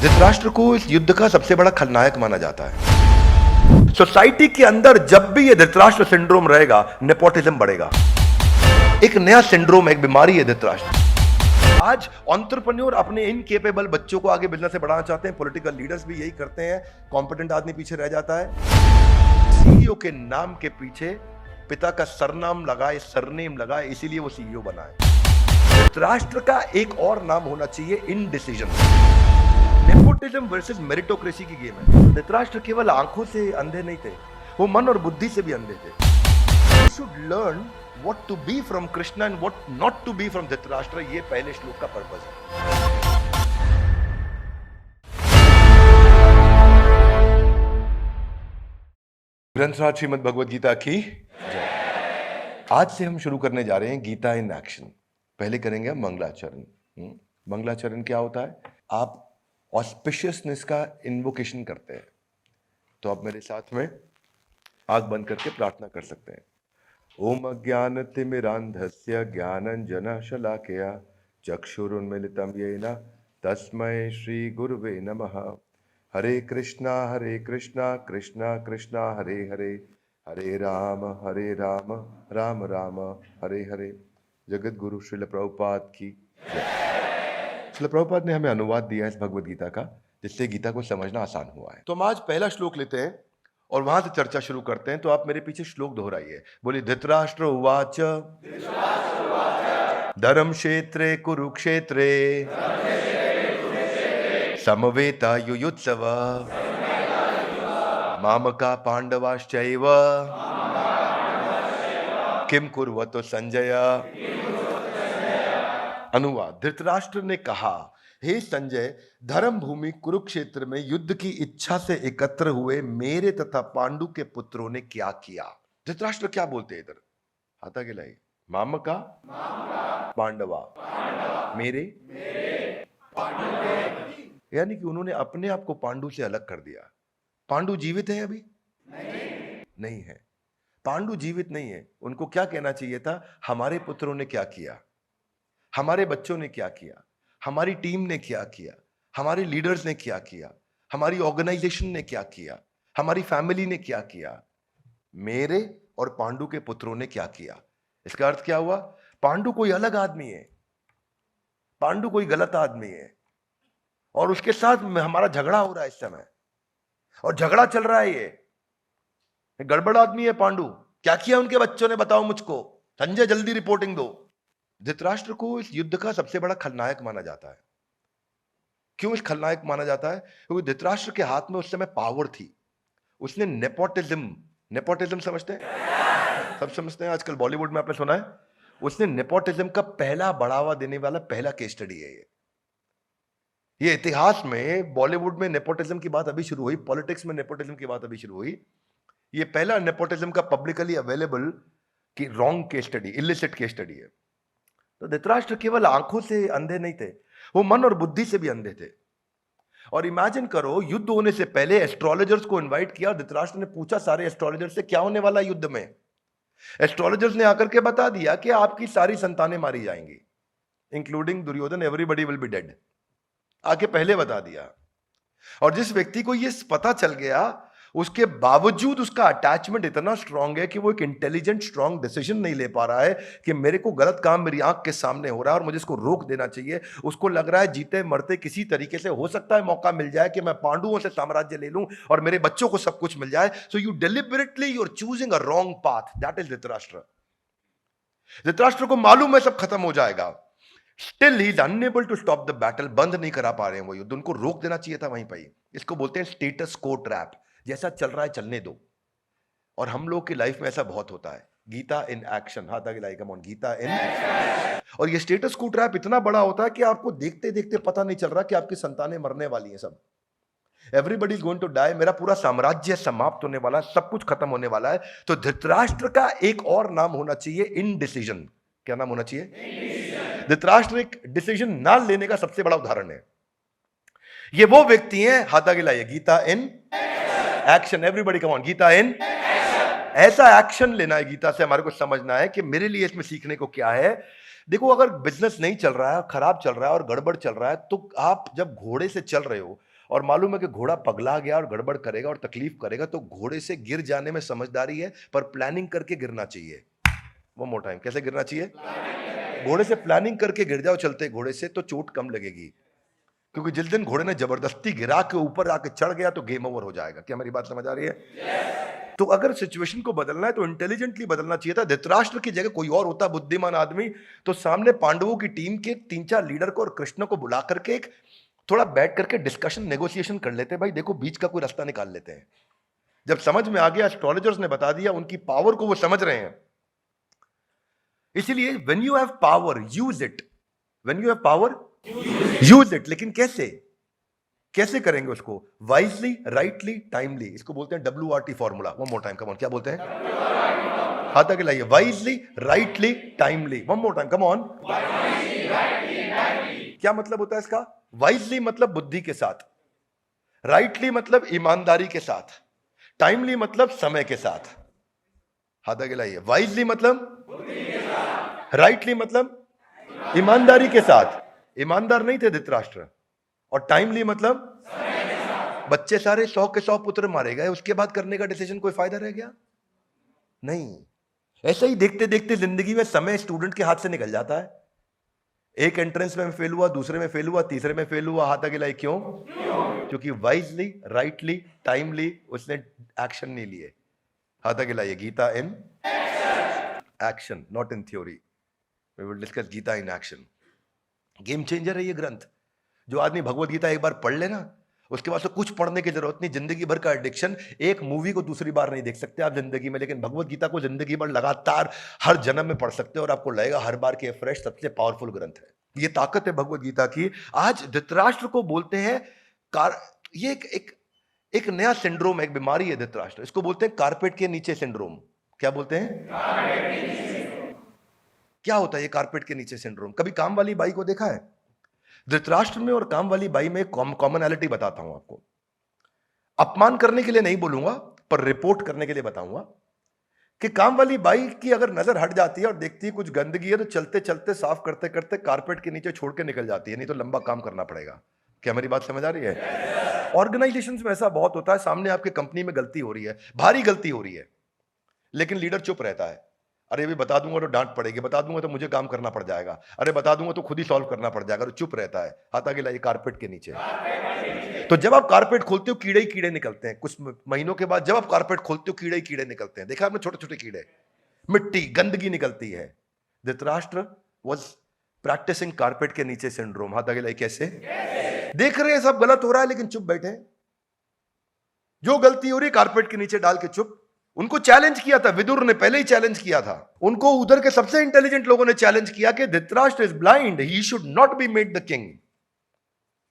धृतराष्ट्र को इस युद्ध का सबसे बड़ा खलनायक माना जाता है। सोसाइटी के अंदर जब भी ये धृतराष्ट्र सिंड्रोम रहेगा, नेपोटिज्म बढ़ेगा। एक नया सिंड्रोम, एक बीमारी है धृतराष्ट्र। आज एंटरप्रेन्योर अपने इनकेपेबल बच्चों को आगे बिजनेस से बढ़ाना चाहते हैं। पॉलिटिकल लीडर्स भी यही करते हैं। कॉम्पिटेंट आदमी पीछे रह जाता है। सीईओ के नाम के पीछे पिता का सरनाम लगाए, सरनेम लगाए, इसीलिए वो सीईओ बना है। धृतराष्ट्र का एक और नाम होना चाहिए इनडिसीजन। नेपोटिज्म वर्सेस मेरिटोक्रेसी की गेम है। धृतराष्ट्र केवल आंखों से अंधे नहीं थे, वो मन और बुद्धि से भी अंधे थे। You should learn what to be from Krishna and what not to be from Dhritarashtra. ये पहले श्लोक का पर्पस है। ग्रंथराज श्रीमद् भगवद गीता की जय। आज से हम शुरू करने जा रहे हैं गीता इन एक्शन। पहले करेंगे हम मंगलाचरण। मंगलाचरण क्या होता है? आप ऑस्पिशियसनेस का इन्वोकेशन करते हैं। तो आप मेरे साथ में आंख बंद करके प्रार्थना कर सकते हैं। ओम अज्ञानतिमिरान्धस्य ज्ञानञ्जनशलाकया चक्षुरुन्मीलितं येन तस्मै श्री गुरुवे नमः। हरे कृष्णा कृष्णा कृष्णा हरे हरे, हरे राम राम राम हरे हरे। जगत गुरु श्रील प्रभुपाद की जय। श्रील प्रभुपाद ने हमें अनुवाद दिया है इस भगवद गीता का, जिससे गीता को समझना आसान हुआ है। तो हम आज पहला श्लोक लेते हैं और वहां से चर्चा शुरू करते हैं। तो आप मेरे पीछे श्लोक दोहराइए। बोलिए, धृतराष्ट्र उवाच धर्म क्षेत्रे कुरुक्षेत्रे समवेता युयुत्सव मामका पांडवाश्चैव किम कुर्वतो संजय। अनुवाद। धृतराष्ट्र ने कहा, हे संजय, धर्म भूमि कुरुक्षेत्र में युद्ध की इच्छा से एकत्र हुए मेरे तथा पांडु के पुत्रों ने क्या किया। धृतराष्ट्र क्या बोलते हैं इधर? हाथ आगे लाइए। मामका पांडवा मेरे यानी कि उन्होंने अपने आप को पांडु से अलग कर दिया। पांडु जीवित है अभी? नहीं है। पांडु जीवित नहीं है। उनको क्या कहना चाहिए था? हमारे पुत्रों ने क्या किया, हमारे बच्चों ने क्या किया, हमारी टीम ने क्या किया, हमारे लीडर्स ने क्या किया, हमारी ऑर्गेनाइजेशन ने क्या किया, हमारी फैमिली ने क्या किया, मेरे और पांडु के पुत्रों ने क्या किया। इसका अर्थ क्या हुआ? पांडु कोई अलग आदमी है, पांडु कोई गलत आदमी है और उसके साथ हमारा झगड़ा हो रहा है इस समय, और झगड़ा चल रहा है। ये गड़बड़ आदमी है पांडु। क्या किया उनके बच्चों ने, बताओ मुझको। संजय जल्दी रिपोर्टिंग दो। धृतराष्ट्र को इस युद्ध का सबसे बड़ा खलनायक माना जाता है। क्यों इस खलनायक माना जाता है? क्योंकि धृतराष्ट्र के हाथ में उस समय पावर थी। उसने नेपोटिज्म समझते हैं? सब समझते हैं। आजकल बॉलीवुड में आपने सुना है, उसने नेपोटिज्म का पहला बढ़ावा देने वाला पहला केस स्टडी है ये इतिहास में। बॉलीवुड में नेपोटिज्म की बात अभी शुरू हुई, पॉलिटिक्स में नेपोटिज्म की बात अभी शुरू हुई। ये पहला नेपोटिज्म का पब्लिकली अवेलेबल की wrong case study, illicit case study है। तो धृतराष्ट्र केवल आंखों से अंधे नहीं थे, वो मन और बुद्धि से भी अंधे थे। और इमेजिन करो, युद्ध होने से पहले एस्ट्रोलॉजर्स को इनवाइट किया। धृतराष्ट्र ने पूछा सारे एस्ट्रोलॉजर्स से, क्या होने वाला युद्ध में? एस्ट्रोलॉजर्स ने आकर के बता दिया कि आपकी सारी संतानें मारी जाएंगी, including Duryodhan. Everybody will be dead. आके पहले बता दिया। और जिस व्यक्ति को यह पता चल गया, उसके बावजूद उसका अटैचमेंट इतना स्ट्रांग है कि वो एक इंटेलिजेंट स्ट्रांग डिसीजन नहीं ले पा रहा है कि मेरे को गलत काम मेरी आंख के सामने हो रहा है और मुझे इसको रोक देना चाहिए। उसको लग रहा है जीते मरते किसी तरीके से हो सकता है मौका मिल जाए कि मैं पांडुओं से साम्राज्य ले लूं और मेरे बच्चों को सब कुछ मिल जाए। So you deliberately you are choosing a wrong path. That is Dhritarashtra. Dhritarashtra को मालूम है सब खत्म हो जाएगा, still he is unable to stop the battle. बंद नहीं करा पा रहे हैं वो युद्ध, उनको रोक देना चाहिए था वहीं पर ही। इसको बोलते हैं स्टेटस को ट्रैप। जैसा चल रहा है चलने दो। और हम लोग की लाइफ में ऐसा बहुत होता है। Gita in action. हाथ आगे लाइए, come on, Gita in action. और ये स्टेटस को ट्रैप इतना बड़ा होता है कि आपको देखते देखते पता नहीं चल रहा कि आपकी संतानें मरने वाली हैं। सब everybody is going to die. मेरा पूरा साम्राज्य समाप्त होने वाला है, सब कुछ खत्म होने वाला है। तो धृतराष्ट्र का एक और नाम होना चाहिए इनडिसीजन। क्या नाम होना चाहिए? धृतराष्ट्र एक डिसीजन ना लेने का सबसे बड़ा उदाहरण है। ये वो व्यक्ति हैं, हाथ आगे लाइए, Gita in action. Everybody come on, Gita in action. ऐसा एक्शन लेना है गीता से। हमारे को समझना है कि मेरे लिए इसमें सीखने को क्या है। देखो, अगर बिजनेस नहीं चल रहा है, खराब चल रहा है और गड़बड़ चल रहा है, तो आप जब घोड़े से चल रहे हो और मालूम है कि घोड़ा पगला गया और गड़बड़ करेगा और तकलीफ करेगा, तो घोड़े से गिर जाने में समझदारी है, पर प्लानिंग करके गिरना चाहिए। वो मोर टाइम, कैसे गिरना चाहिए? घोड़े से प्लानिंग करके गिर जाओ चलते घोड़े से, तो चोट कम लगेगी। क्योंकि जिस दिन घोड़े ने जबरदस्ती गिरा के ऊपर आके चढ़ गया तो गेम ओवर हो जाएगा। क्या मेरी बात समझ आ रही है? तो अगर सिचुएशन को बदलना है तो इंटेलिजेंटली बदलना चाहिए था। धृतराष्ट्र की जगह कोई और होता बुद्धिमान आदमी, तो सामने पांडवों की टीम के 3-4 लीडर को और कृष्ण को बुला करके एक थोड़ा बैठ करके डिस्कशन, नेगोशिएशन कर लेते हैं। भाई देखो, बीच का कोई रास्ता निकाल लेते हैं। जब समझ में आ गया, एस्ट्रोलॉजर्स ने बता दिया, उनकी पावर को वो समझ रहे हैं। इसीलिए when you have power use it, when you have power use it. लेकिन कैसे कैसे करेंगे उसको? Wisely, rightly, timely. इसको बोलते हैं WRT formula. One more time, come on, क्या बोलते हैं? हाथ आगे लाइए। Wisely, rightly, timely. One more time, come on. क्या मतलब होता है इसका? वाइजली मतलब बुद्धि के साथ, राइटली मतलब ईमानदारी के साथ, टाइमली मतलब समय के साथ। हाथ आगे लाइए। वाइजली मतलब बुद्धि के साथ, राइटली मतलब ईमानदारी के साथ। ईमानदार नहीं थे धृतराष्ट्र। और टाइमली मतलब बच्चे सारे 100 के 100 पुत्र मारे गए, उसके बाद करने का डिसीजन कोई फायदा रह गया? नहीं। ऐसा ही देखते देखते जिंदगी में समय स्टूडेंट के हाथ से निकल जाता है। एक एंट्रेंस में फेल हुआ, दूसरे में फेल हुआ, तीसरे में फेल हुआ। हाथ आगे लाई। क्यों? क्योंकि वाइजली, राइटली, टाइमली उसने एक्शन नहीं लिए। हाथ आगे लाइए। Gita in action, not in theory. We will discuss Gita in action. Game changer है ये ग्रंथ। जो आदमी भगवत गीता एक बार पढ़ लेना, उसके बाद से कुछ पढ़ने की जरूरत नहीं। जिंदगी भर का एडिक्शन, एक मूवी को दूसरी बार नहीं देख सकते आप जिंदगी में, लेकिन भगवत गीता को जिंदगी भर लगातार हर जन्म में पढ़ सकते हो और आपको लगेगा हर बार के फ्रेश सबसे पावरफुल ग्रंथ है। ये ताकत है भगवत गीता की। आज धृतराष्ट्र को बोलते हैं ये एक नया सिंड्रोम है, एक बीमारी है धृतराष्ट्र। इसको बोलते हैं कारपेट के नीचे सिंड्रोम। क्या बोलते हैं? क्या होता है ये कारपेट के नीचे सिंड्रोम? कभी काम वाली बाई को देखा है? धृतराष्ट्र में और काम वाली बाई में कॉमनैलिटी बताता हूं आपको। अपमान करने के लिए नहीं बोलूंगा, पर रिपोर्ट करने के लिए बताऊंगा कि काम वाली बाई की अगर नजर हट जाती है और देखती है कुछ गंदगी है, तो चलते चलते साफ करते करते कारपेट के नीचे छोड़ के निकल जाती है, नहीं तो लंबा काम करना पड़ेगा। क्या मेरी बात समझ आ रही है? ऑर्गेनाइजेशंस में ऐसा बहुत होता है, सामने आपके कंपनी में गलती हो रही है, भारी गलती हो रही है, लेकिन लीडर चुप रहता है। अरे भी बता दूंगा तो डांट पड़ेगी, बता दूंगा तो मुझे काम करना पड़ जाएगा, अरे बता दूंगा तो खुद ही सॉल्व करना पड़ जाएगा, तो चुप रहता है। हाथ आगे लाइए। कारपेट के नीचे। तो जब आप कारपेट खोलते हो, कीड़े ही कीड़े निकलते हैं। कुछ महीनों के बाद जब आप कारपेट खोलते हो, कीड़े ही कीड़े निकलते हैं। देखा आपने? छोटे छोटे कीड़े, मिट्टी, गंदगी निकलती है। धृतराष्ट्र वाज प्रैक्टिसिंग कारपेट के नीचे सिंड्रोम। हाथ आगे लाइए। कैसे? देख रहे हैं सब गलत हो रहा है, लेकिन चुप बैठे। जो गलती हो रही कारपेट के नीचे डाल के चुप। उनको चैलेंज किया था, विदुर ने पहले ही चैलेंज किया था उनको। उधर के सबसे इंटेलिजेंट लोगों ने चैलेंज किया कि Dhritarashtra is blind, he should not be made the king.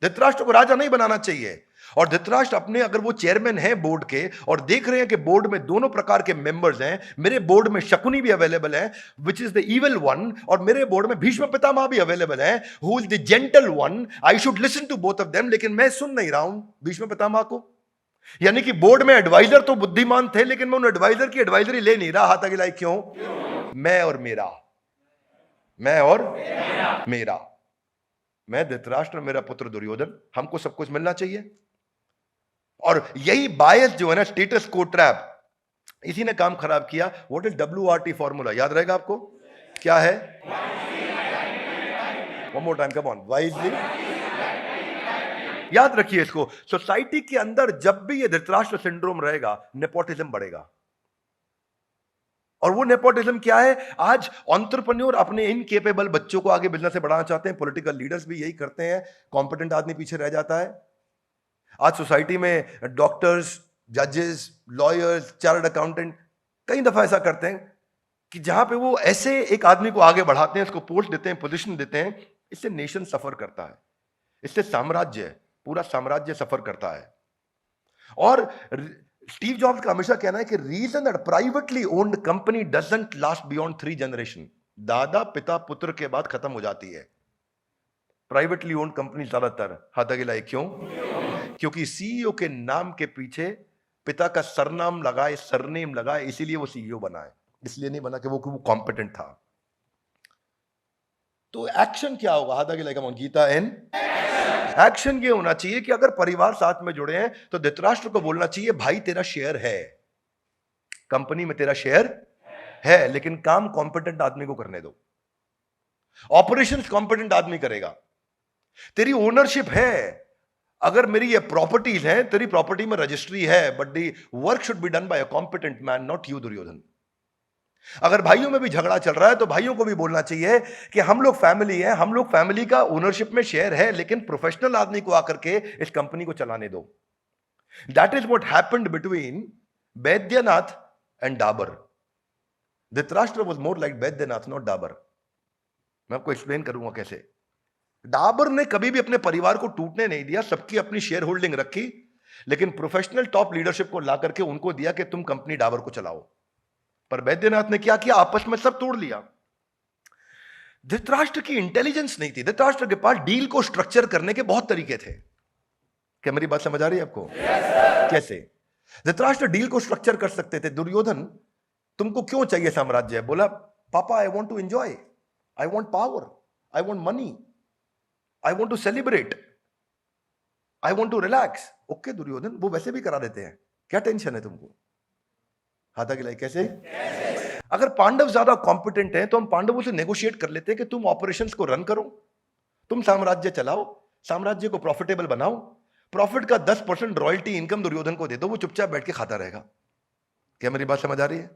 Dhritarashtra को राजा नहीं बनाना चाहिए। और धृतराष्ट्र अपने, अगर वो चेयरमैन है बोर्ड के और देख रहे हैं कि बोर्ड में दोनों प्रकार के मेंबर्स हैं, मेरे बोर्ड में शकुनी भी अवेलेबल है which is the evil one, और मेरे बोर्ड में भीष्म पितामह भी अवेलेबल है who is the gentle one, I should listen to both of them. लेकिन मैं सुन नहीं रहा हूं भीष्म पितामह को। यानी कि बोर्ड में एडवाइजर तो बुद्धिमान थे, लेकिन मैं उन एडवाइजर की एडवाइजरी ले नहीं रहा। हाथ आगे लाइए। क्यों? मैं और मेरा, मैं और मेरा, मैं धृतराष्ट्र, मेरा पुत्र दुर्योधन, हमको सब कुछ मिलना चाहिए। और यही बायस जो है ना, स्टेटस को ट्रैप, इसी ने काम खराब किया। What is WRT formula? याद रहेगा आपको? क्या है? One more time, come on. Wisely, याद रखिए इसको। सोसाइटी के अंदर जब भी ये धृतराष्ट्र सिंड्रोम रहेगा, नेपोटिज्म बढ़ेगा। और वो नेपोटिज्म क्या है? आज एंटरप्रेन्योर अपने इनकेपेबल बच्चों को आगे बिजनेस से बढ़ाना चाहते हैं, पॉलिटिकल लीडर्स भी यही करते हैं, कॉम्पिटेंट आदमी पीछे रह जाता है। आज सोसाइटी में डॉक्टर्स, जजेस, लॉयर्स, चार्टर्ड अकाउंटेंट कई दफा ऐसा करते हैं कि जहां पे वो ऐसे एक आदमी को आगे बढ़ाते हैं, उसको पोस्ट देते हैं, पोजीशन देते हैं। इससे नेशन सफर करता है, इससे साम्राज्य, पूरा साम्राज्य सफर करता है। और स्टीव जॉब्स का हमेशा कहना है कि reason that privately owned company doesn't last beyond 3 generation, दादा पिता पुत्र के बाद खत्म हो जाती है प्राइवेटली ओन्ड कंपनी ज्यादातर। हाथ आगे लाइए। क्यों? क्योंकि सीईओ के नाम के पीछे पिता का सरनाम लगाए, सरनेम लगाए, इसीलिए वो सीईओ बना है, इसलिए नहीं बना कि वो कॉम्पिटेंट था। तो एक्शन क्या होगा? हाथ आगे लाइए। गीता इन एक्शन ये होना चाहिए कि अगर परिवार साथ में जुड़े हैं तो धृतराष्ट्र को बोलना चाहिए, भाई तेरा शेयर है, कंपनी में तेरा शेयर है, लेकिन काम कॉम्पिटेंट आदमी को करने दो, ऑपरेशंस कॉम्पिटेंट आदमी करेगा। तेरी ओनरशिप है, अगर मेरी ये प्रॉपर्टीज हैं, तेरी प्रॉपर्टी में रजिस्ट्री है, but the work should be done by a competent man, not you Duryodhan. अगर भाइयों में भी झगड़ा चल रहा है तो भाइयों को भी बोलना चाहिए कि हम लोग फैमिली हैं, हम लोग फैमिली का ओनरशिप में शेयर है, लेकिन प्रोफेशनल आदमी को आकर के इस कंपनी को चलाने दो। That is what happened between Baidyanath and Dabur. Dhritarashtra was more like Baidyanath, not Dabur. मैं आपको एक्सप्लेन करूंगा कैसे। डाबर ने कभी भी अपने परिवार को टूटने नहीं दिया, सबकी अपनी शेयर होल्डिंग रखी, लेकिन प्रोफेशनल टॉप लीडरशिप को ला करके उनको दिया कि तुम कंपनी डाबर को चलाओ। पर बैद्यनाथ ने क्या किया, आपस में सब तोड़ लिया। धृतराष्ट्र की इंटेलिजेंस नहीं थी, धृतराष्ट्र के पास डील को स्ट्रक्चर करने के बहुत तरीके थे। क्या मेरी बात समझ आ रही है आपको? कैसे धृतराष्ट्र डील को स्ट्रक्चर कर सकते थे। दुर्योधन, तुमको क्यों चाहिए साम्राज्य? बोला, पापा I want to enjoy, I want power, I want money, I want to celebrate, I want to relax. Okay Duryodhan, वो वैसे भी करा देते हैं, क्या टेंशन है तुमको? हाथा गिलाई कैसे? अगर पांडव ज्यादा कॉम्पिटेंट हैं तो हम पांडवों से नेगोशिएट कर लेते हैं कि तुम ऑपरेशंस को रन करो, तुम साम्राज्य चलाओ, साम्राज्य को प्रॉफिटेबल बनाओ, प्रॉफिट का 10% रॉयल्टी इनकम दुर्योधन को दे दो, वो चुपचाप बैठ के खाता रहेगा। क्या मेरी बात समझ आ रही है?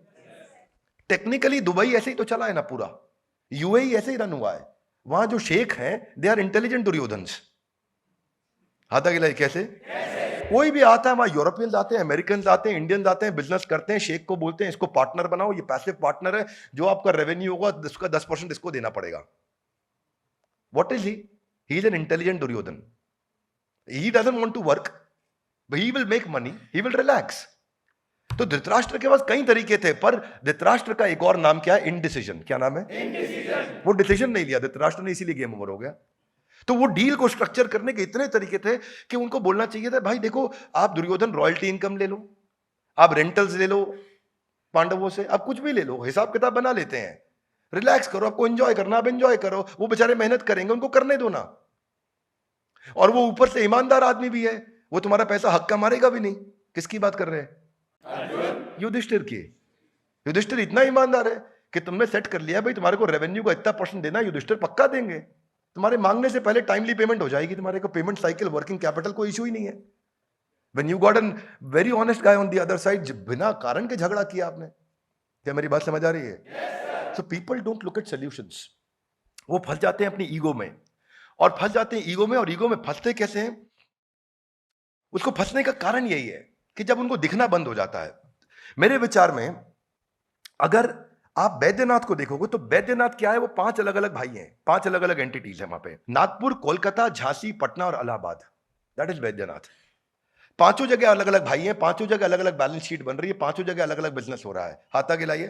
टेक्निकली दुबई ऐसे ही तो चला है ना, पूरा यूएई ऐसे ही रन हुआ है। वहां जो शेख हैं दे आर इंटेलिजेंट दुर्योधन्स। हाथा गिलाई कैसे? कोई भी आता है, वहां यूरोपियंस आते हैं, अमेरिकन आते हैं, इंडियंस आते हैं, बिजनेस करते हैं, शेख को बोलते हैं इसको पार्टनर बनाओ, ये पैसिव पार्टनर है, जो आपका रेवेन्यू होगा उसका 10% इसको देना पड़ेगा। What is he? He is an intelligent Duryodhan. He doesn't want to work, he will make money, he will relax. तो धृतराष्ट्र के पास कई तरीके थे, पर धृतराष्ट्र का एक और नाम क्या है? इनडिसीजन। क्या नाम है? इनडिसीजन। वो डिसीजन नहीं लिया धृतराष्ट्र ने, इसीलिए गेम ओवर हो गया। तो वो डील को स्ट्रक्चर करने के इतने तरीके थे कि उनको बोलना चाहिए था, भाई देखो आप दुर्योधन रॉयल्टी इनकम ले लो, आप रेंटल्स ले लो पांडवों से, आप कुछ भी ले लो, हिसाब किताब बना लेते हैं, रिलैक्स करो, आपको एंजॉय करना आप एंजॉय करो, वो बेचारे मेहनत करेंगे, उनको करने दो ना। और वो ऊपर से ईमानदार आदमी भी है, वो तुम्हारा पैसा हक का मारेगा भी नहीं। किसकी बात कर रहे हैं? युधिष्ठिर की। युधिष्ठिर इतना ईमानदार है कि तुमने सेट कर लिया भाई तुम्हारे को रेवेन्यू का इतना % देना, युधिष्ठिर पक्का देंगे, तुम्हारे मांगने से पहले टाइमली पेमेंट हो जाएगी, तुम्हारे को पेमेंट साइकिल, वर्किंग कैपिटल कोई इशू ही नहीं है। When you got a very honest guy on the other side, बिना कारण के झगड़ा किया आपने। क्या मेरी बात समझ आ रही है? So people don't look at solutions. वो फंस जाते हैं अपनी ईगो में, और फंस जाते हैं ईगो में, और ईगो में फंसते कैसे हैं? उसको फंसने का कारण यही है कि जब उनको दिखना बंद हो जाता है। मेरे विचार में अगर आप बैद्यनाथ को देखोगे तो बैद्यनाथ क्या है? वो 5 अलग अलग भाई हैं, 5 अलग अलग एंटिटीज है वहां पे, नागपुर, कोलकाता, झांसी, पटना और इलाहाबाद। That is Baidyanath. पांचों जगह अलग अलग भाई हैं, पांचों जगह अलग अलग बैलेंस शीट बन रही है, पांचों जगह अलग अलग बिजनेस हो रहा है। हाथा गिलाइए,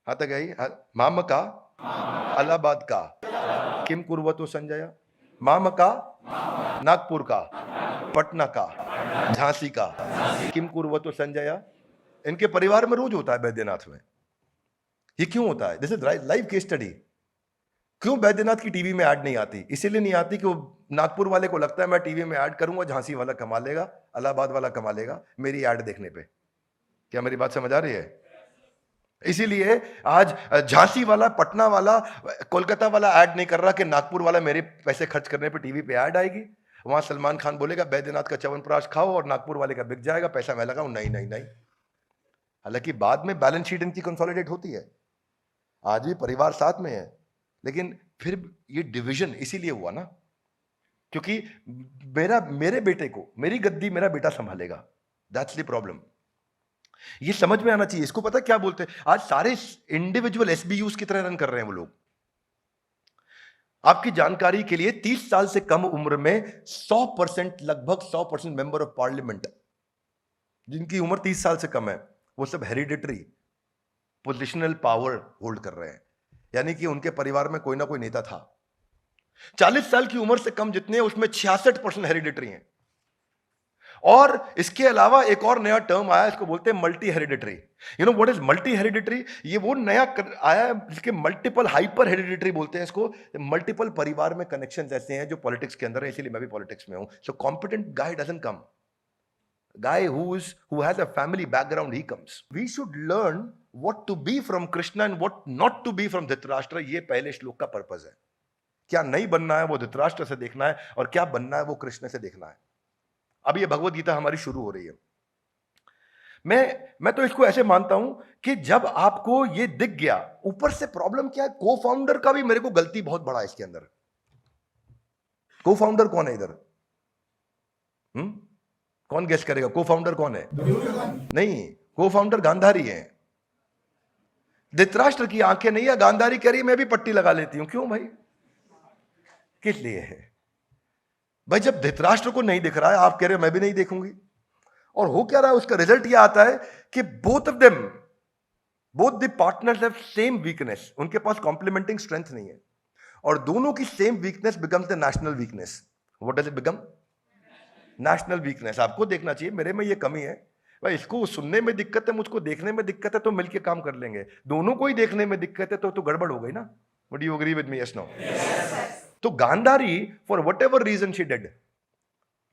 हाथा गिलाइए। माम का, इलाहाबाद का, किम कुर्वतो संजय, माम का, नागपुर का, पटना का, झांसी का, किम कुर्वतो संजय। इनके परिवार में रोज होता है बैद्यनाथ में। ये क्यों होता है? This is live case study. क्यों बैद्यनाथ की टीवी में ऐड नहीं आती? इसीलिए नहीं आती कि वो नागपुर वाले को लगता है मैं टीवी में ऐड करूंगा, झांसी वाला कमा लेगा, इलाहाबाद वाला कमा लेगा मेरी ऐड देखने पे। क्या मेरी बात समझ आ रही है? इसीलिए आज झांसी वाला, पटना वाला, कोलकाता वाला ऐड नहीं कर रहा कि नागपुर वाला मेरे पैसे खर्च करने पे टीवी पे ऐड आएगी। वहां सलमान खान बोलेगा बैद्यनाथ का च्यवनप्राश खाओ और नागपुर वाले का बिक जाएगा, पैसा मैं लगाऊं। नहीं नहीं नहीं। हालांकि बाद में बैलेंस शीट इनकी कंसोलिडेट होती है, आज भी परिवार साथ में है, लेकिन फिर ये डिवीजन इसीलिए हुआ ना क्योंकि मेरे बेटे को, मेरी गद्दी मेरा बेटा संभालेगा। That's the problem. ये समझ में आना चाहिए। इसको पता क्या बोलते हैं? आज सारे इंडिविजुअल एसबीयूज की तरह रन कर रहे हैं वो लोग। आपकी जानकारी के लिए 30 साल से कम उम्र में 100%, लगभग 100% मेंबर ऑफ पार्लियामेंट जिनकी उम्र 30 साल से कम है, वो सब हेरिडिटरी पोजिशनल पावर होल्ड कर रहे हैं, यानी कि उनके परिवार में कोई ना कोई नेता था। 40 साल की उम्र से कम जितने हैं उसमें 66% हेरिडिटरी हैं, और इसके अलावा एक और नया टर्म आया, इसको बोलते हैं multi hereditary. You know what is multi hereditary? ये वो नया आया है जिसके मल्टीपल हाइपर हेरिडिटरी बोलते हैं इसको। मल्टीपल परिवार में कनेक्शंस ऐसे हैं जो पॉलिटिक्स के अंदर है, इसीलिए मैं भी पॉलिटिक्स में हूं। So competent guy doesn't come, guy who has a family background, he comes. We should learn what to be from Krishna and what not to be from Dhritarashtra. ये पहले श्लोक का पर्पस है। क्या नहीं बनना है वो धृतराष्ट्र से देखना है, और क्या बनना है वो कृष्ण से देखना है। अब ये भगवत गीता हमारी शुरू हो रही है। मैं तो इसको ऐसे मानता हूं कि जब आपको ये दिख गया, ऊपर से प्रॉब्लम क्या है, को फाउंडर का भी मेरे को गलती बहुत बड़ा है इसके अंदर। को फाउंडर कौन है इधर? कौन गेस करेगा को फाउंडर कौन है? नहीं, को फाउंडर गांधारी है। धृतराष्ट्र की आंखें नहीं है, गांधारी कह रही मैं भी पट्टी लगा लेती हूं। क्यों भाई? किस लिए है भाई? जब धृतराष्ट्र को नहीं दिख रहा है, आप कह रहे हो मैं भी नहीं देखूंगी, और हो क्या रहा है, उसका रिजल्ट यह आता है कि both the partners have same weakness, उनके पास कॉम्प्लीमेंटिंग स्ट्रेंथ नहीं है, और दोनों की same weakness becomes the national weakness. What does it become? National weakness. आपको देखना चाहिए मेरे में ये कमी है भाई, इसको सुनने में दिक्कत है, मुझको देखने में दिक्कत है, तो मिलके काम कर लेंगे। दोनों को ही देखने में दिक्कत है तो गड़बड़ हो गई ना। Would you agree with me? Yes no? तो Gandhari for whatever reason she did,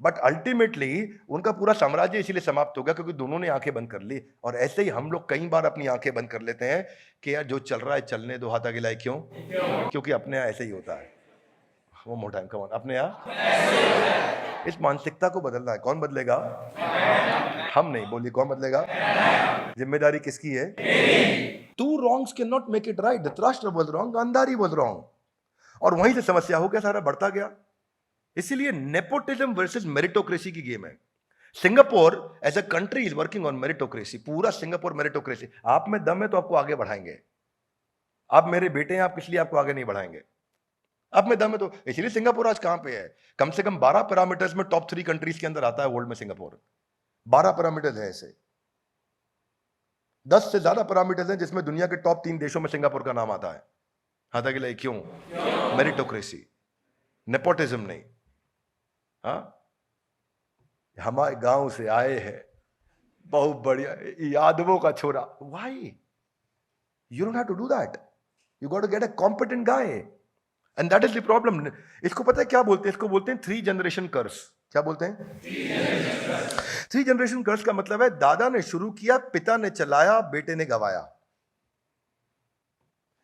but ultimately उनका पूरा साम्राज्य इसीलिए समाप्त हो गया क्योंकि दोनों ने आंखें बंद कर ली। और ऐसे ही हम लोग कई बार अपनी आंखें बंद कर लेते हैं कि यार जो चल रहा है चलने दो, हाथ आगे लाए। क्यों? क्योंकि अपने यहाँ ऐसे ही होता है। वो मोटा है, कौन अपने यहाँ? इस मानसिकता को बदलना है। कौन बदलेगा? हम नहीं। बोलिए कौन बदलेगा? जिम्मेदारी किसकी है? Two wrongs can not make it right. Dhritarashtra was wrong, Gandhari was wrong, और वहीं से समस्या हो गया, सारा बढ़ता गया। इसीलिए नेपोटिज्म वर्सेस मेरिटोक्रेसी की गेम है। Singapore as a country is working on meritocracy. पूरा सिंगापुर मेरिटोक्रेसी। आप में दम है तो आपको आगे बढ़ाएंगे। आप मेरे बेटे हैं, आप किस लिए आपको आगे नहीं बढ़ाएंगे? आप में दम है तो। इसलिए सिंगापुर आज कहां पे है? कम से कम 12 पैरामीटर्स में टॉप 3 कंट्रीज के अंदर आता है वर्ल्ड में सिंगापुर। 12 पैरामीटर्स है ऐसे, 10 से ज्यादा पैरामीटर्स हैं जिसमें दुनिया के टॉप 3 देशों में सिंगापुर का नाम आता है। हाथा के लिए क्यों? मेरिटोक्रेसी, नेपोटिज्म नहीं। हाँ, हमारे गांव से आए हैं, बहुत बढ़िया, यादवों का छोरा। Why? You don't have to do that. You got to get a competent guy, and that is the problem. इसको पता है क्या बोलते हैं? इसको बोलते हैं 3 जनरेशन कर्स। क्या बोलते हैं? 3 जनरेशन कर्स का मतलब है दादा ने शुरू किया, पिता ने चलाया, बेटे ने गवाया।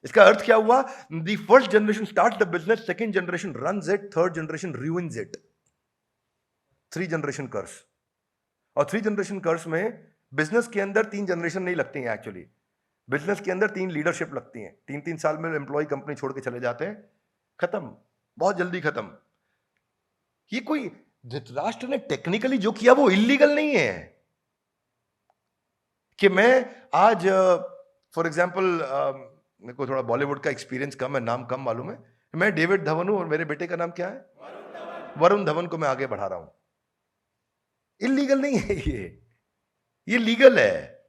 इसका अर्थ क्या हुआ? The first generation start the business, second generation runs it, third generation ruins it. 3 generation curse. और 3 जनरेशन कर्स में बिजनेस के अंदर 3 जनरेशन नहीं लगती हैं। एक्चुअली बिजनेस के अंदर 3 लीडरशिप लगती हैं। 3-3 साल में एम्प्लॉय कंपनी छोड़ के चले जाते हैं, खत्म, बहुत जल्दी खत्म। ये कोई धृतराष्ट्र ने टेक्निकली जो किया वो इलीगल नहीं है। कि मैं आज फॉर एग्जांपल, मेरे को थोड़ा बॉलीवुड का एक्सपीरियंस कम है, नाम कम मालूम है। मैं डेविड धवन हूं और मेरे बेटे का नाम क्या है? वरुण धवन को मैं आगे बढ़ा रहा हूं। इलीगल नहीं है ये लीगल है।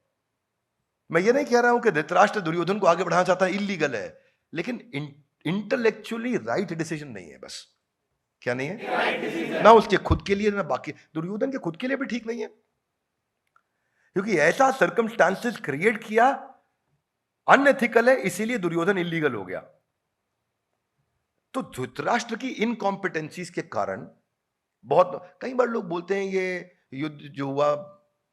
मैं ये नहीं कह रहा हूं कि धृतराष्ट्र दुर्योधन को आगे बढ़ाना चाहता है, इलीगल है, लेकिन इंटेलेक्चुअली राइट डिसीजन नहीं है। बस क्या नहीं है? ना उसके खुद के लिए, ना बाकी। दुर्योधन के खुद के लिए भी ठीक नहीं है, क्योंकि ऐसा सर्कमस्टांसेस क्रिएट किया, अनएथिकल है, इसीलिए दुर्योधन इलीगल हो गया। तो धृतराष्ट्र की इनकॉम्पिटेंसीज के कारण बहुत, कई बार लोग बोलते हैं ये युद्ध जो हुआ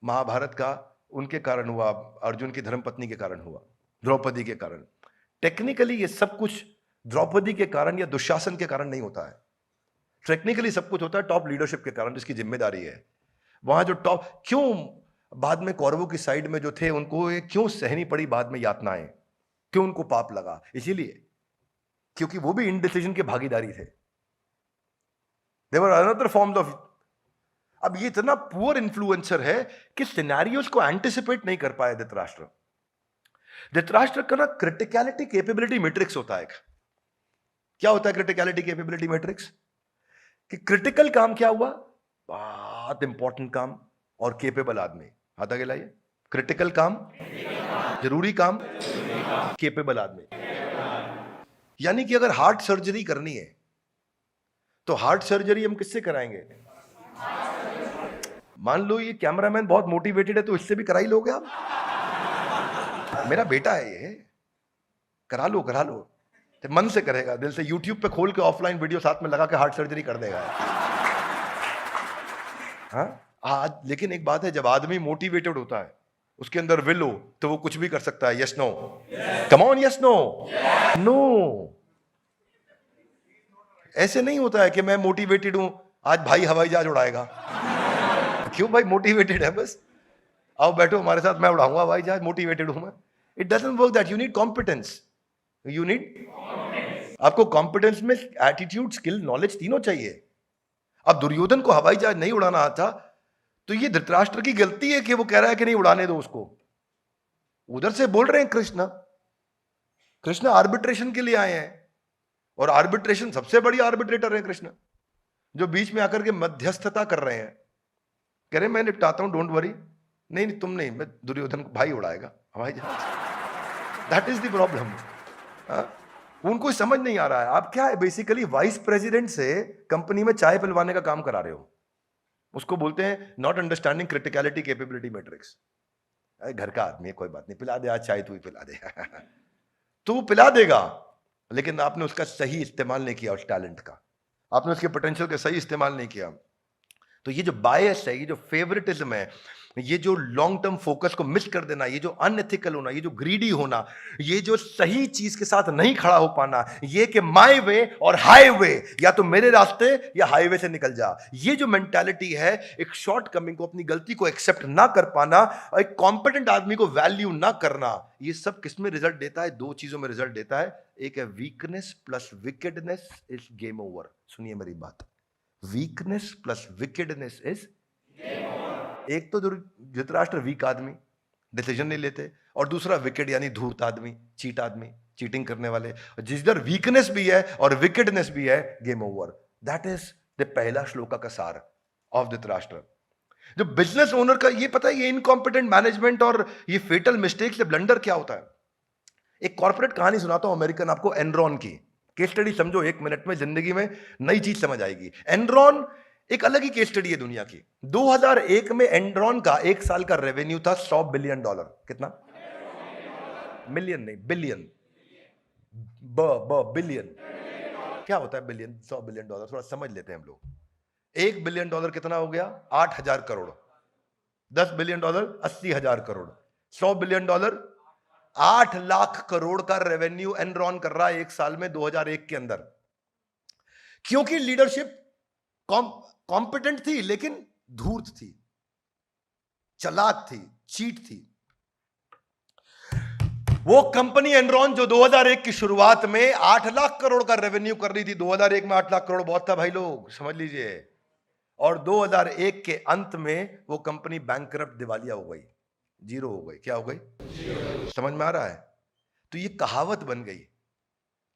महाभारत का उनके कारण हुआ, अर्जुन की धर्मपत्नी के कारण हुआ, द्रौपदी के कारण। टेक्निकली ये सब कुछ द्रौपदी के कारण या दुशासन के कारण नहीं होता है। टेक्निकली सब कुछ होता है टॉप लीडरशिप के कारण, जिसकी जिम्मेदारी है। वहां जो टॉप, क्यों बाद में कौरवों की साइड में जो थे उनको ये क्यों सहनी पड़ी बाद में यातनाएं, क्यों उनको पाप लगा? इसीलिए क्योंकि वो भी इनडिसीजन के भागीदारी थे। They were another forms of। अब ये इतना पुअर इन्फ्लुएंसर है कि सिनेरियोस को एंटिसिपेट नहीं कर पाया धृतराष्ट्र। धृतराष्ट्र का ना क्रिटिकलिटी कैपेबिलिटी मैट्रिक्स होता है। क्या होता है क्रिटिकलिटी कैपेबिलिटी मैट्रिक्स? कि क्रिटिकल काम क्या हुआ, बहुत इंपॉर्टेंट काम, और केपेबल आदमी। हाथ आगे लाइए। क्रिटिकल काम, जरूरी काम, केपेबल आदमी। यानी कि अगर हार्ट सर्जरी करनी है तो हार्ट सर्जरी हम किससे कराएंगे? मान लो ये कैमरामैन बहुत मोटिवेटेड है तो इससे भी करा ही लोगे आप। मेरा बेटा है ये, करा लो करा लो, तो मन से करेगा, दिल से। यूट्यूब पे खोल के ऑफलाइन वीडियो साथ में लगा के हार्ट सर्जरी कर देगा। हाँ आज लेकिन एक बात है, जब आदमी मोटिवेटेड होता है, उसके अंदर विल हो, तो वो कुछ भी कर सकता है। Yes no, come on, yes no, no. ऐसे नहीं होता है कि मैं मोटिवेटेड हूं, आज भाई हवाई जहाज उड़ाएगा। क्यों भाई, मोटिवेटेड है बस, आओ बैठो हमारे साथ, मैं उड़ाऊंगा हवाई जहाज, मोटिवेटेड हूं मैं। It doesn't work that, you need competence, you need, आपको कॉम्पिटेंस में एटीट्यूड, स्किल, नॉलेज तीनों चाहिए। अब दुर्योधन को हवाई जहाज नहीं उड़ाना आता, तो ये धृतराष्ट्र की गलती है कि वो कह रहा है कि नहीं उड़ाने दो उसको। उधर से बोल रहे हैं कृष्ण, कृष्ण आर्बिट्रेशन के लिए आए हैं, और आर्बिट्रेशन सबसे बड़ी आर्बिट्रेटर है कृष्ण, जो बीच में आकर के मध्यस्थता कर रहे हैं, कह रहे मैं निपटाता हूं, डोंट वरी। नहीं नहीं तुम नहीं, मैं दुर्योधन को भाई उड़ाएगा हवाई जहाज। That is the problem. उनको समझ नहीं आ रहा है। आप क्या है, बेसिकली वाइस प्रेसिडेंट से कंपनी में चाय पिलवाने का काम करा रहे हो। उसको बोलते हैं not understanding criticality capability matrix. घर का आदमी है, कोई बात नहीं, पिला दे आज चाय, तू ही पिला दे। तो वो पिला देगा, लेकिन आपने उसका सही इस्तेमाल नहीं किया, उस टैलेंट का, आपने उसके पोटेंशियल का सही इस्तेमाल नहीं किया। तो ये जो बायस है, ये जो फेवरेटिज्म है, ये जो लॉन्ग टर्म फोकस को मिस कर देना, ये जो अनएथिकल होना, ये जो ग्रीडी होना, ये जो सही चीज के साथ नहीं खड़ा हो पाना, ये कि माय वे और हाईवे, या तो मेरे रास्ते या हाईवे से निकल जा, ये जो मेंटालिटी है, एक शॉर्ट कमिंग को, अपनी गलती को एक्सेप्ट ना कर पाना, और एक कॉम्पिटेंट आदमी को वैल्यू ना करना, ये सब किस में रिजल्ट देता है? दो चीजों में रिजल्ट देता है। एक है weakness plus wickedness is game over. सुनिए मेरी बात, वीकनेस प्लस विकेडनेस इज, एक तो धृतराष्ट्र वीक आदमी, डिसीजन नहीं लेते, और दूसरा विकेड यानी धूर्त आदमी, चीट आदमी, चीटिंग करने वाले। जिधर वीकनेस भी है और विकेडनेस भी है, game over. That is the पहला श्लोका का सार ऑफ धृतराष्ट्र। जो बिजनेस ओनर का ये पता है, ये इनकॉम्पिटेंट मैनेजमेंट और ये फेटल मिस्टेक से ब्लंडर क्या होता है। एक कॉर्पोरेट कहानी सुनाता हूं अमेरिकन आपको, एनरॉन की केस स्टडी समझो, 1 मिनट में जिंदगी में नई चीज समझ आएगी। एनरॉन एक अलग ही केस स्टडी है दुनिया की। 2001 में एनरॉन का 1 साल का रेवेन्यू था $100 बिलियन। कितना? मिलियन नहीं, बिलियन। बिलियन क्या होता है? बिलियन, $100 बिलियन, थोड़ा समझ लेते हैं हम लोग। $1 बिलियन कितना हो गया? 8,000 करोड़। $10 बिलियन 80,000 करोड़। $100 बिलियन 8 लाख करोड़ का रेवेन्यू एनरॉन कर रहा है 1 साल में 2001 के अंदर। क्योंकि लीडरशिप कॉम्पिटेंट थी, लेकिन धूर्त थी, चालाक थी, चीट थी। वो कंपनी एनरॉन जो 2001 की शुरुआत में 8 लाख करोड़ का रेवेन्यू कर रही थी, 2001 में 8 लाख करोड़ बहुत था भाई लोग, समझ लीजिए। और 2001 के अंत में वो कंपनी बैंकरप्ट, दिवालिया हो गई, जीरो हो गई। क्या हो गई? समझ में आ रहा है? तो ये कहावत बन गई।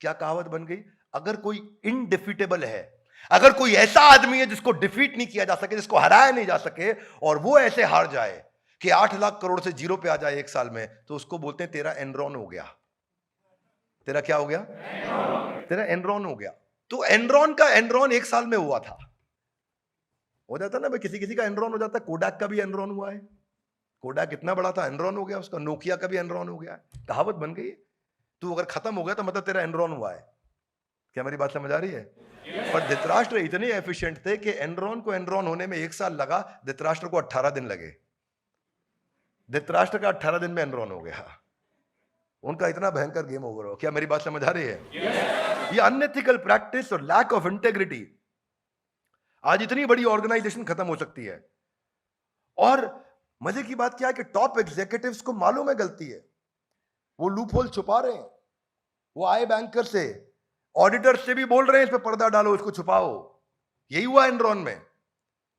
क्या कहावत बन गई? अगर कोई इनडिफीटेबल है, अगर कोई ऐसा आदमी है जिसको डिफीट नहीं किया जा सके, जिसको हराया नहीं जा सके, और वो ऐसे हार जाए कि 8 लाख करोड़ से जीरो पे आ जाए 1 साल में, तो उसको बोलते हैं तेरा एनरॉन हो गया। तेरा क्या हो गया? तेरा एनरॉन हो गया। तो एनरॉन का एनरॉन 1 साल में हुआ था। हो जाता ना भाई, किसी किसी का एनरॉन हो जाता है। कोडाक का भी एनरॉन हुआ है। कोडाक कितना बड़ा था, एनरॉन हो गया उसका। नोकिया का भी एनरॉन हो गया। कहावत बन गई। तू अगर खत्म हो गया तो मतलब तेरा एनरॉन हुआ है। क्या मेरी बात समझ आ रही है? पर धृतराष्ट्र इतने एफिशिएंट थे कि एनरॉन को एनरॉन होने में 1 साल लगा, धृतराष्ट्र को 18 दिन लगे। धृतराष्ट्र का 18 दिन में एनरॉन हो गया। उनका इतना भयंकर गेम ओवर हो। क्या मेरी बात समझ आ रही है? ये अनएथिकल प्रैक्टिस और लैक ऑफ इंटेग्रिटी, आज इतनी बड़ी ऑर्गेनाइजेशन खत्म हो सकती है। और मजे की बात क्या है कि टॉप एग्जीक्यूटिव्स को मालूम है गलती है, वो लूप होल छुपा रहे हैं। वो आए बैंकर से, ऑडिटर से भी बोल रहे हैं इस पे पर्दा डालो, इसको छुपाओ। यही हुआ एनरॉन में।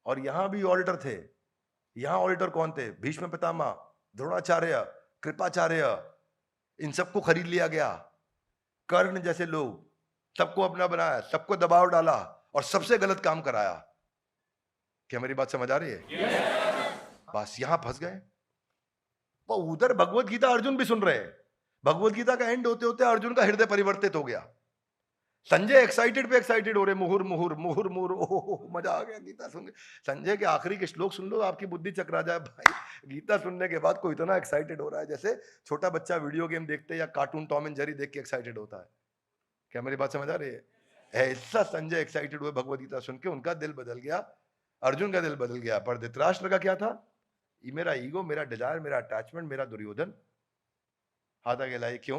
और यहां भी ऑडिटर थे। यहां ऑडिटर कौन थे? भीष्म पितामह, द्रोणाचार्य, कृपाचार्य, इन सबको खरीद लिया गया। कर्ण जैसे लोग, सबको अपना बनाया, सबको दबाव डाला और सबसे गलत काम कराया। क्या मेरी बात समझ आ रही है? बस यहां फंस गए। वो उधर भगवत गीता अर्जुन भी सुन रहे हैं। भगवत गीता का एंड होते होते अर्जुन का हृदय परिवर्तित हो गया। संजय एक्साइटेड पे एक्साइटेड हो रहे, मुहुर मुहुर मुहुर मुहुर, ओह मजा आ गया गीता सुन के। संजय के आखिरी के श्लोक सुन लो, आपकी बुद्धि चकरा जाए भाई। गीता सुनने के बाद कोई इतना एक्साइटेड हो रहा है जैसे छोटा बच्चा वीडियो गेम देखते या कार्टून टॉम एंड जेरी देख के एक्साइटेड होता है। क्या मेरी बात समझ आ रही है? ऐसा संजय एक्साइटेड हुए भगवद गीता सुन के, उनका दिल बदल गया, अर्जुन का दिल बदल गया। पर धृतराष्ट्र का क्या था? ये मेरा ईगो, मेरा डिजायर, मेरा अटैचमेंट, मेरा दुर्योधन हाथ आगे लाए। क्यों?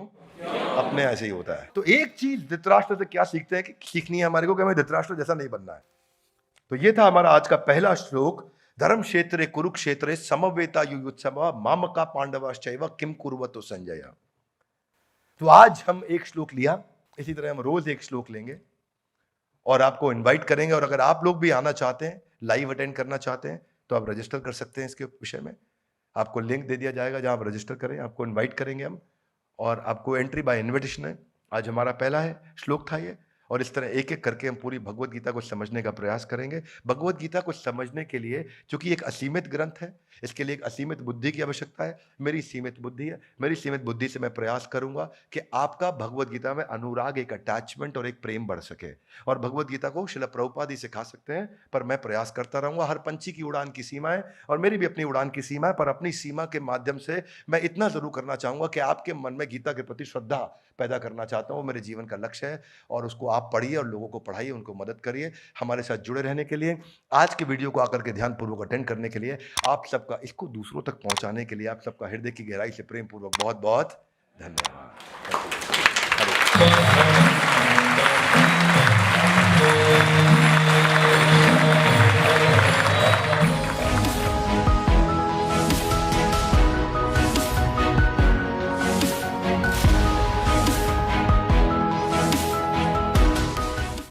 अपने ऐसे ही होता है। तो एक चीज धृतराष्ट्र से क्या सीखते हैं कि सीखनी है हमारे को कि हमें धृतराष्ट्र जैसा नहीं बनना है। तो ये था हमारा आज का पहला श्लोक। धर्म क्षेत्रे कुरुक्षेत्रे समवेता युयुत्सव मामका पांडवाश्चैव किम कुर्वतो संजय। तो आज हम एक श्लोक लिया, इसी तरह हम रोज एक श्लोक लेंगे और आपको इनवाइट करेंगे। और अगर आप लोग भी आना चाहते हैं, लाइव अटेंड करना चाहते हैं, तो आप रजिस्टर कर सकते हैं। इसके विषय में आपको लिंक दे दिया जाएगा जहां आप रजिस्टर करें, आपको इनवाइट करेंगे हम और आपको एंट्री बाय इनविटेशन है। आज हमारा पहला है श्लोक था ये, और इस तरह एक एक करके हम पूरी भगवत गीता को समझने का प्रयास करेंगे। भगवत गीता को समझने के लिए, चूंकि एक असीमित ग्रंथ है, इसके लिए एक असीमित बुद्धि की आवश्यकता है। मेरी सीमित बुद्धि है, मेरी सीमित बुद्धि से मैं प्रयास करूंगा कि आपका भगवत गीता में अनुराग, एक अटैचमेंट और एक प्रेम बढ़ सके। और भगवत गीता को श्रील प्रभुपाद ही सिखा सकते हैं, पर मैं प्रयास करता रहूंगा। हर पंछी की उड़ान की सीमा है और मेरी भी अपनी उड़ान की सीमा है, पर अपनी सीमा के माध्यम से मैं इतना जरूर करना चाहूंगा कि आपके मन में गीता के प्रति श्रद्धा पैदा करना चाहता हूं। मेरे जीवन का लक्ष्य है और उसको आप पढ़िए और लोगों को पढ़ाइए, उनको मदद करिए। हमारे साथ जुड़े रहने के लिए, आज के वीडियो को आकर के ध्यानपूर्वक अटेंड करने के लिए, आप सबका, इसको दूसरों तक पहुंचाने के लिए आप सबका हृदय की गहराई से प्रेम पूर्वक बहुत बहुत धन्यवाद।